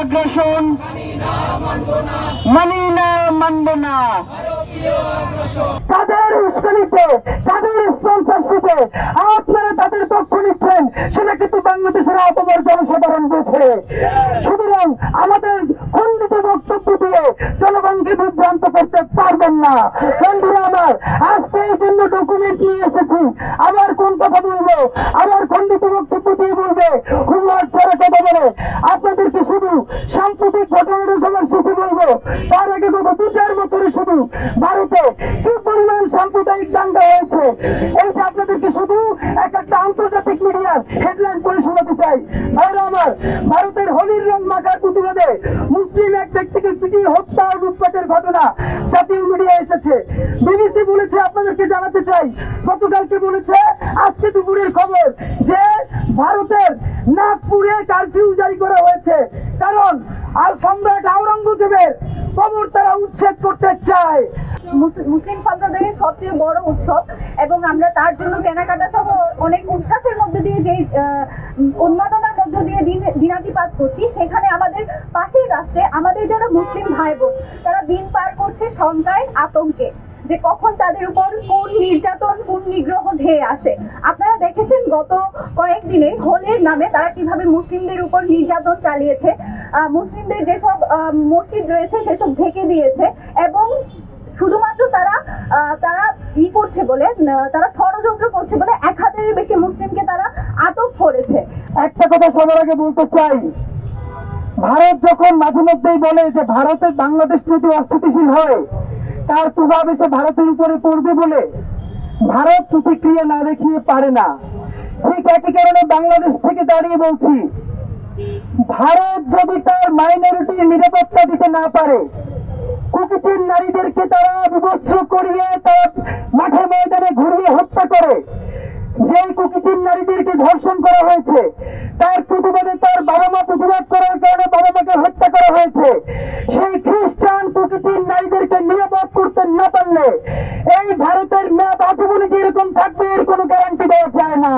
আগ্রাসন মানি না, মানব না। তাদের উস্কানিতে, তাদের স্পন্সরশিপে আপনারা তাদের পক্ষ নিচ্ছেন, সেটা কিন্তু বাংলাদেশের অপর জনসাধারণ বোঝে। সুতরাং আমাদের খণ্ডিত বক্তব্য দিয়ে জনগণকে বিভ্রান্ত করতে পারবেন না। বন্ধুরা আমার, আজকে এই জন্য ডকুমেন্ট নিয়ে এসেছি। আবার কোন কথা বলবো, আবার খণ্ডিত বক্তব্য দিয়ে বলবে, হুমার ছাড়া কথা বলে। আপনাদেরকে শুধু সাম্প্রতিক ঘটনার সবার শেষে বলবো, তার আগে গত 2-4 বছরে শুধু ভারতে কি পরিমাণ সাম্প্রদায়িক দাঙ্গা হয়েছে, এইটা আপনাদেরকে শুধু একটা আন্তর্জাতিক মিডিয়ার হেডলাইন করে শোনাতে চাই। ভাইরা আমার, ভারতের হোলির রং মাখার প্রতিবাদে মুসলিম এক ব্যক্তিকে পিটিয়ে হত্যা ও লুটপাটের ঘটনা জাতীয় মিডিয়া এসেছে। বিবিসি বলেছে, আপনাদেরকে জানাতে চাই, গতকালকে বলেছে, আজকে দুপুরের খবর, যে ভারতের নাগপুরে কারফিউ জারি করা হয়েছে, কারণ আর সম্রাট আওরঙ্গজেবের কবর তারা উচ্ছেদ করতে চায়। মুসলিম সম্প্রদায়ের সবচেয়ে বড় উৎসব এবং আমরা তার জন্য কেনাকাটা সহ অনেক উচ্ছ্বাসের মধ্যে দিয়ে যে উন্মাদনার মধ্যে দিয়ে দিনাতিপাত করছি, সেখানে আমাদের পাশের রাষ্ট্রে আমাদের যারা মুসলিম ভাই বোন তারা দিন পার করছে শঙ্কায়, আতঙ্কে, যে কখন তাদের উপর কোন নির্যাতন, কোন নিগ্রহ ধেয়ে আসে। আপনারা দেখেছেন গত কয়েকদিনে হোলির নামে তারা কিভাবে মুসলিমদের উপর নির্যাতন চালিয়েছে, মুসলিমদের যেসব মসজিদ রয়েছে সেসব ঢেকে দিয়েছে এবং শুধুমাত্র তারা করছে বলে, তারা ষড়যন্ত্র করছে বলে 1000-এর বেশি মুসলিমকে তারা আটক করেছে। একটা কথা সবার আগে বলতে চাই, ভারত যখন মাঝে মধ্যেই বলে যে ভারতের বাংলাদেশ যদি অস্থিতিশীল হয় তার প্রভাব এসে ভারতের উপরে পড়বে বলে, ভারত প্রতিক্রিয়া না দেখিয়ে পারে না। ঠিক একই কারণে বাংলাদেশ থেকে দাঁড়িয়ে বলছি, ভারত যদি তার মাইনরিটির নিরাপত্তা দিতে না পারে, কুকিচিন নারীদেরকে তারা বিভৎস করিয়ে তার মাঠে ময়দানে ঘুরিয়ে হত্যা করে, যেই কুকিচিন নারীদেরকে ধর্ষণ করা হয়েছে, তার প্রতিবাদে তার বাবা মা প্রতিবাদ করার কারণে বাবা মাকে হত্যা করা হয়েছে, সেই খ্রিস্টান কুকিচিন নারীদেরকে নিরাপদ করতে না পারলে এই ভারতের মেয়াদ আজীবনে যেরকম থাকবে এর কোনো গ্যারান্টি দেওয়া যায় না।